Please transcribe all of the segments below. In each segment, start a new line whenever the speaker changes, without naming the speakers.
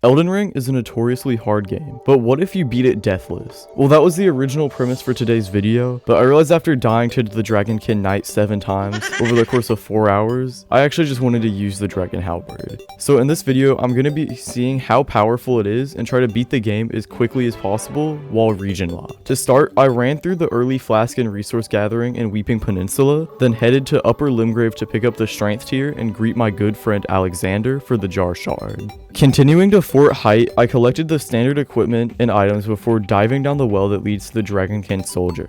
Elden Ring is a notoriously hard game, but what if you beat it deathless? Well, that was the original premise for today's video, but I realized after dying to the Dragonkin Knight 7 times over the course of 4 hours, I actually just wanted to use the Dragon Halberd. So in this video, I'm going to be seeing how powerful it is and try to beat the game as quickly as possible while region locked. To start, I ran through the early Flask and Resource Gathering in Weeping Peninsula, then headed to Upper Limgrave to pick up the Strength tier and greet my good friend Alexander for the Jar Shard. Continuing to Fort Height, I collected the standard equipment and items before diving down the well that leads to the Dragonkin Soldier.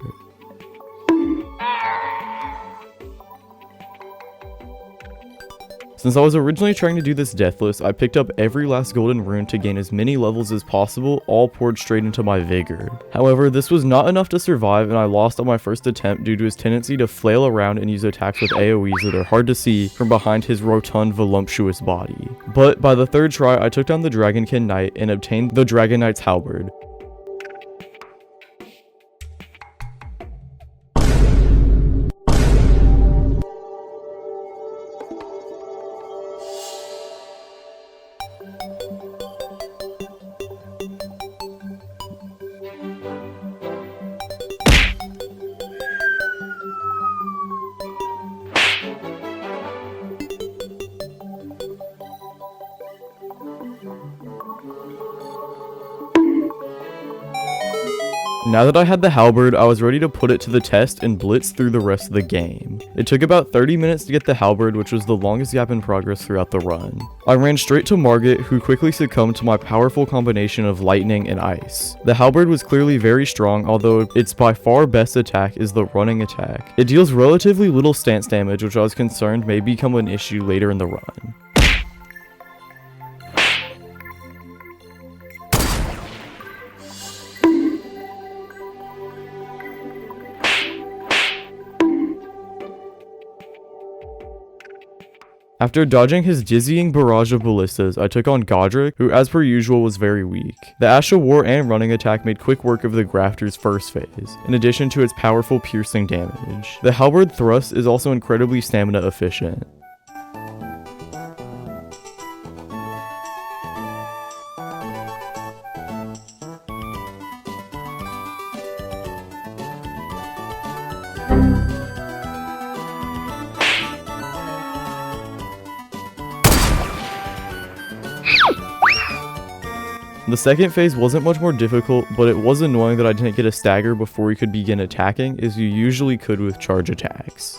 Since I was originally trying to do this deathless, I picked up every last golden rune to gain as many levels as possible, all poured straight into my vigor. However, this was not enough to survive and I lost on my first attempt due to his tendency to flail around and use attacks with AoEs that are hard to see from behind his rotund, voluptuous body. But by the third try, I took down the Dragonkin Knight and obtained the Dragon Knight's Halberd. Now that I had the Halberd, I was ready to put it to the test and blitz through the rest of the game. It took about 30 minutes to get the Halberd, which was the longest gap in progress throughout the run. I ran straight to Margit, who quickly succumbed to my powerful combination of lightning and ice. The Halberd was clearly very strong, although its by far best attack is the running attack. It deals relatively little stance damage, which I was concerned may become an issue later in the run. After dodging his dizzying barrage of ballistas, I took on Godric, who as per usual was very weak. The Ash of War and running attack made quick work of the Grafter's first phase, in addition to its powerful piercing damage. The Halberd thrust is also incredibly stamina efficient. The second phase wasn't much more difficult, but it was annoying that I didn't get a stagger before he could begin attacking, as you usually could with charge attacks.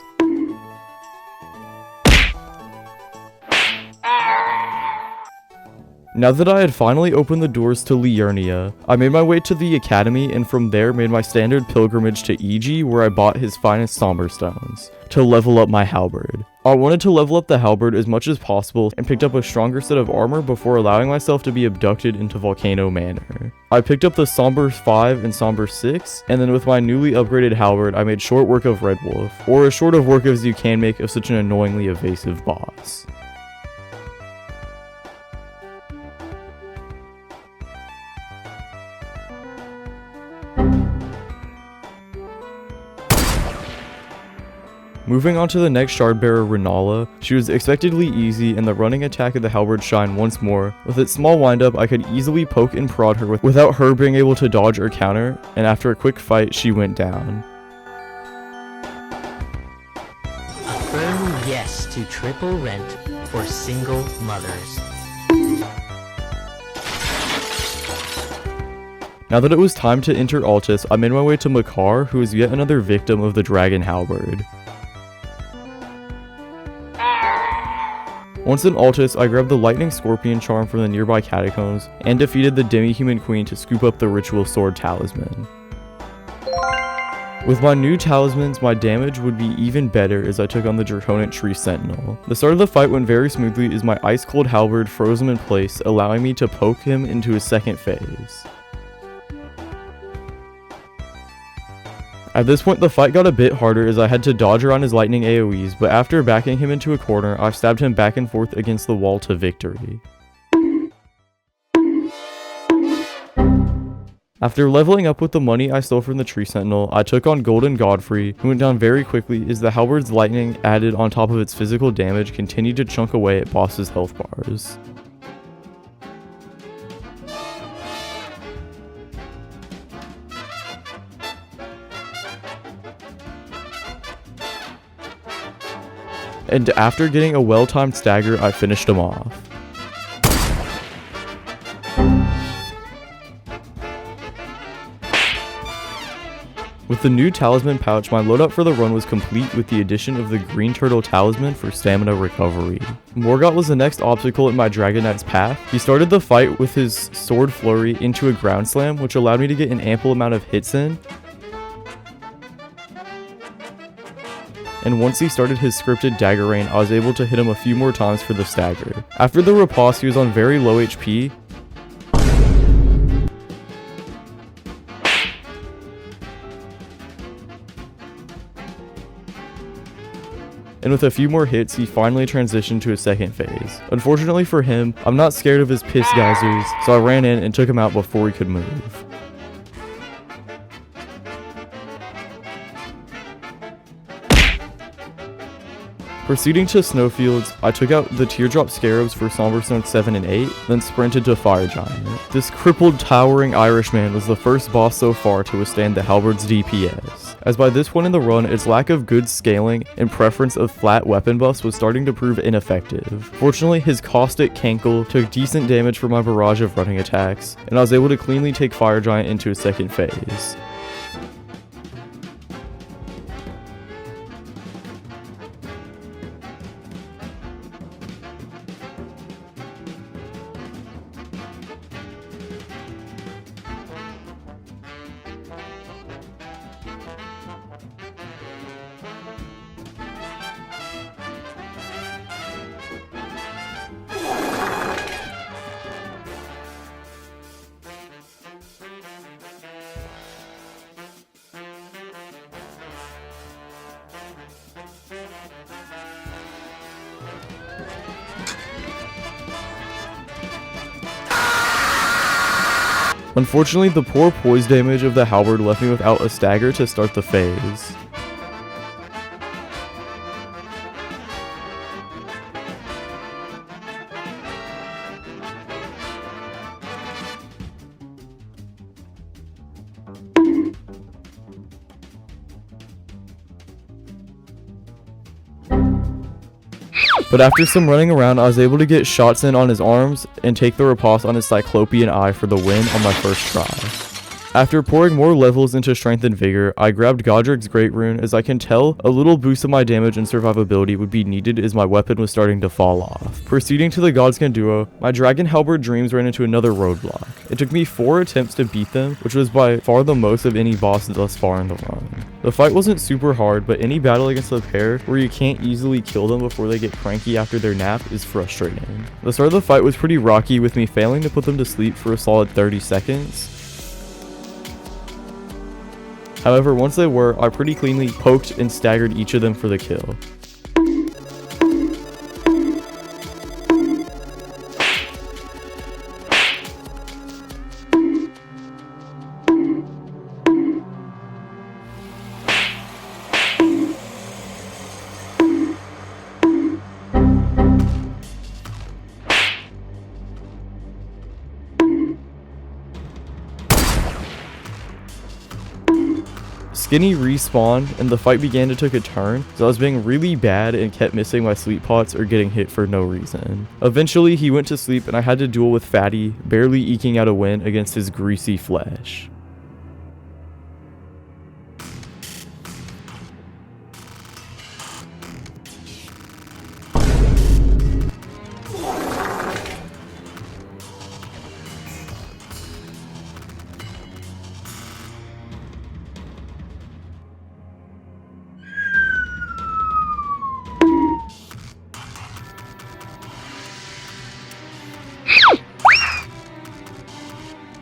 Now that I had finally opened the doors to Liurnia, I made my way to the academy and from there made my standard pilgrimage to Iji, where I bought his finest somber stones to level up my Halberd. I wanted to level up the Halberd as much as possible and picked up a stronger set of armor before allowing myself to be abducted into Volcano Manor. I picked up the Somber 5 and Somber 6, and then with my newly upgraded Halberd, I made short work of Red Wolf, or as short of work as you can make of such an annoyingly evasive boss. Moving on to the next shard bearer, Renala, she was expectedly easy and the running attack of the Halberd shined once more. With its small windup, I could easily poke and prod her without her being able to dodge or counter, and after a quick fight, she went down.
A firm yes to triple rent for single mothers.
Now that it was time to enter Altus, I made my way to Makar, who is yet another victim of the Dragon Halberd. Once in Altus, I grabbed the Lightning Scorpion charm from the nearby catacombs and defeated the Demi-Human Queen to scoop up the Ritual Sword talisman. With my new talismans, my damage would be even better as I took on the Draconic Tree Sentinel. The start of the fight went very smoothly as my ice-cold Halberd froze him in place, allowing me to poke him into his second phase. At this point, the fight got a bit harder as I had to dodge around his lightning AoEs, but after backing him into a corner, I stabbed him back and forth against the wall to victory. After leveling up with the money I stole from the Tree Sentinel, I took on Golden Godfrey, who went down very quickly as the Halberd's lightning added on top of its physical damage continued to chunk away at boss's health bars. and after getting a well-timed stagger, I finished him off. With the new talisman pouch, my loadout for the run was complete with the addition of the green turtle talisman for stamina recovery. Morgott was the next obstacle in my Dragon Knight's path. He started the fight with his sword flurry into a ground slam, which allowed me to get an ample amount of hits in. And once he started his scripted dagger rain, I was able to hit him a few more times for the stagger. After the riposte, he was on very low HP, and with a few more hits, he finally transitioned to his second phase. Unfortunately for him, I'm not scared of his piss geysers, so I ran in and took him out before he could move. Proceeding to snowfields, I took out the teardrop scarabs for Somber Stone 7 and 8, then sprinted to Fire Giant. This crippled, towering Irishman was the first boss so far to withstand the Halberd's DPS, as by this point in the run, its lack of good scaling and preference of flat weapon buffs was starting to prove ineffective. Fortunately, his caustic cankle took decent damage from my barrage of running attacks, and I was able to cleanly take Fire Giant into his second phase. Unfortunately, the poor poise damage of the Halberd left me without a stagger to start the phase. But after some running around, I was able to get shots in on his arms and take the riposte on his Cyclopean eye for the win on my first try. After pouring more levels into Strength and Vigor, I grabbed Godric's Great Rune, as I can tell a little boost of my damage and survivability would be needed as my weapon was starting to fall off. Proceeding to the Godskin duo, my Dragon Halberd dreams ran into another roadblock. It took me 4 attempts to beat them, which was by far the most of any boss thus far in the run. The fight wasn't super hard, but any battle against the pair where you can't easily kill them before they get cranky after their nap is frustrating. The start of the fight was pretty rocky, with me failing to put them to sleep for a solid 30 seconds. However, once they were, I pretty cleanly poked and staggered each of them for the kill. Skinny respawned and the fight began to take a turn, so I was being really bad and kept missing my sleep pots or getting hit for no reason. Eventually he went to sleep and I had to duel with Fatty, barely eking out a win against his greasy flesh.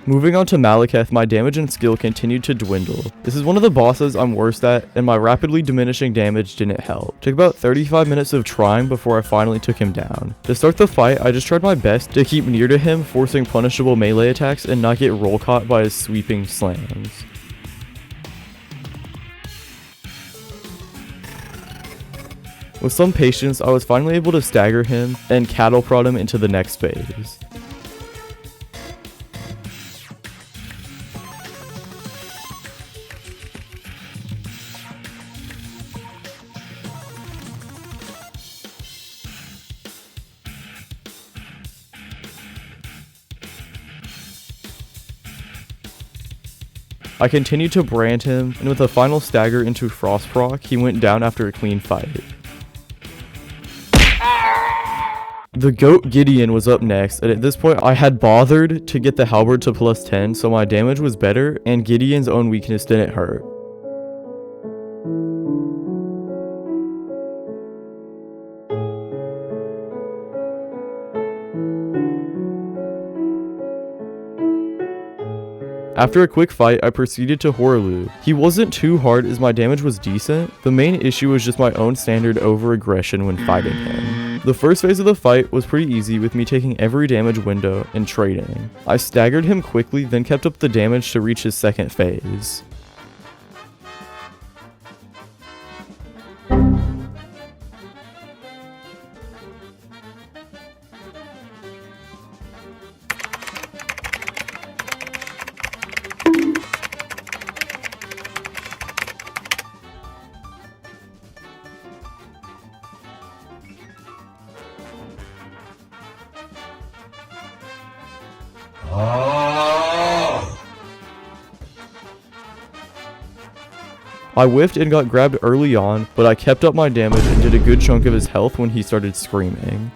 Moving on to Malekith, my damage and skill continued to dwindle. This is one of the bosses I'm worst at, and my rapidly diminishing damage didn't help. It took about 35 minutes of trying before I finally took him down. To start the fight, I just tried my best to keep near to him, forcing punishable melee attacks and not get roll caught by his sweeping slams. With some patience, I was finally able to stagger him and cattle prod him into the next phase. I continued to brand him, and with a final stagger into frost proc, he went down after a clean fight. The GOAT Gideon was up next, and at this point I had bothered to get the Halberd to plus 10, so my damage was better, and Gideon's own weakness didn't hurt. After a quick fight, I proceeded to Horlu. He wasn't too hard as my damage was decent. The main issue was just my own standard over-aggression when fighting him. The first phase of the fight was pretty easy with me taking every damage window and trading. I staggered him quickly, then kept up the damage to reach his second phase. I whiffed and got grabbed early on, but I kept up my damage and did a good chunk of his health when he started screaming.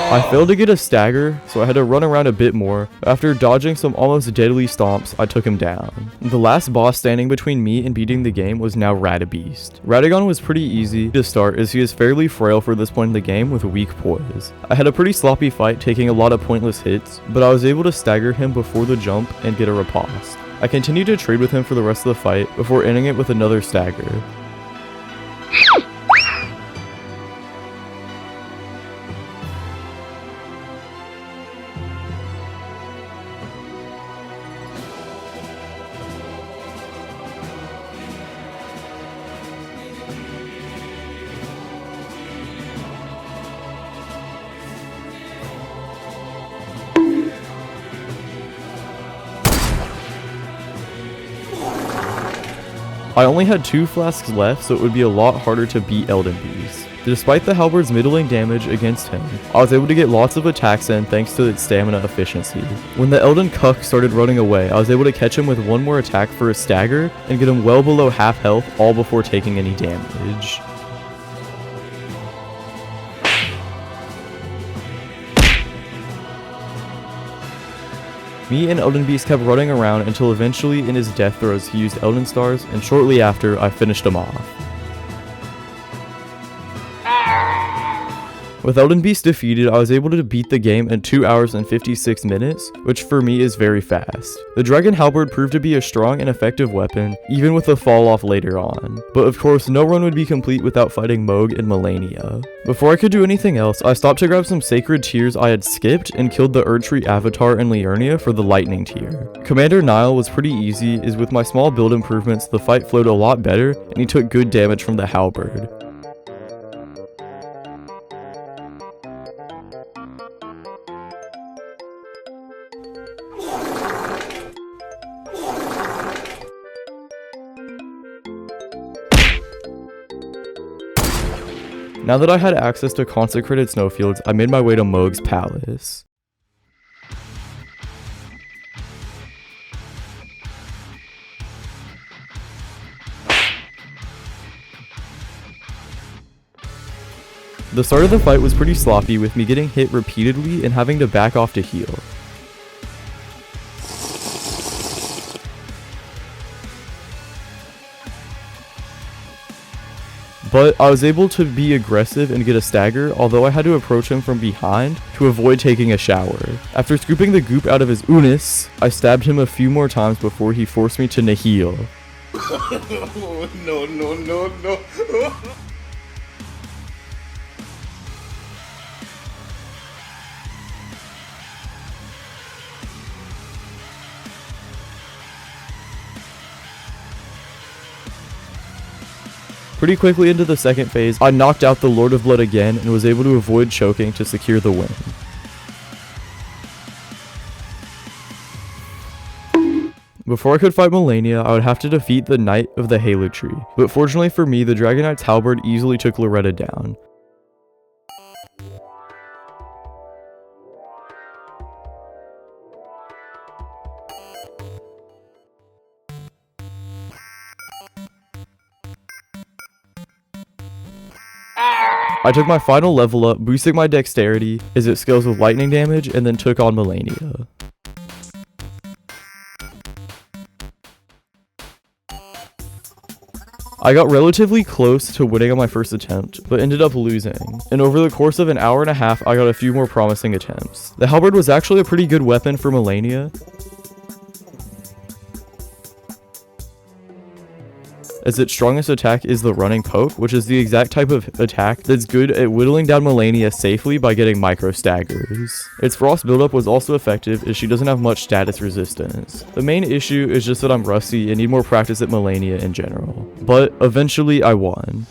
I failed to get a stagger, so I had to run around a bit more. After dodging some almost deadly stomps, I took him down. The last boss standing between me and beating the game was now Radabeast. Radagon was pretty easy to start as he is fairly frail for this point in the game with weak poise. I had a pretty sloppy fight taking a lot of pointless hits, but I was able to stagger him before the jump and get a riposte. I continued to trade with him for the rest of the fight before ending it with another stagger. I only had 2 flasks left, so it would be a lot harder to beat Elden Beast. Despite the Halberd's middling damage against him, I was able to get lots of attacks in thanks to its stamina efficiency. When the Elden Cuck started running away, I was able to catch him with one more attack for a stagger and get him well below half health, all before taking any damage. Me and Elden Beast kept running around until eventually in his death throes he used Elden Stars, and shortly after I finished him off. With Elden Beast defeated, I was able to beat the game in 2 hours and 56 minutes, which for me is very fast. The Dragon Halberd proved to be a strong and effective weapon, even with a fall off later on. But of course, no run would be complete without fighting Moog and Melania. Before I could do anything else, I stopped to grab some sacred tears I had skipped and killed the Erdtree Avatar and Liurnia for the lightning tier. Commander Nile was pretty easy, as with my small build improvements, the fight flowed a lot better, and he took good damage from the Halberd. Now that I had access to consecrated snowfields, I made my way to Moog's palace. The start of the fight was pretty sloppy, with me getting hit repeatedly and having to back off to heal. But I was able to be aggressive and get a stagger, although I had to approach him from behind to avoid taking a shower. After scooping the goop out of his unis, I stabbed him a few more times before he forced me to nihil.
No.
Pretty quickly into the second phase, I knocked out the Lord of Blood again and was able to avoid choking to secure the win. Before I could fight Melania, I would have to defeat the Knight of the Halo Tree, but fortunately for me, the Dragon Knight's Halberd easily took Loretta down. I took my final level up, boosting my dexterity as it scales with lightning damage, and then took on Melania. I got relatively close to winning on my first attempt, but ended up losing. And over the course of an hour and a half, I got a few more promising attempts. The Halberd was actually a pretty good weapon for Melania, as its strongest attack is the running poke, which is the exact type of attack that's good at whittling down Melania safely by getting micro staggers. Its frost buildup was also effective as she doesn't have much status resistance. The main issue is just that I'm rusty and need more practice at Melania in general. But eventually I won.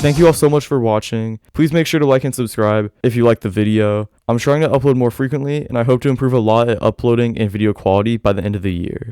Thank you all so much for watching. Please make sure to like and subscribe if you liked the video. I'm trying to upload more frequently, and I hope to improve a lot at uploading and video quality by the end of the year.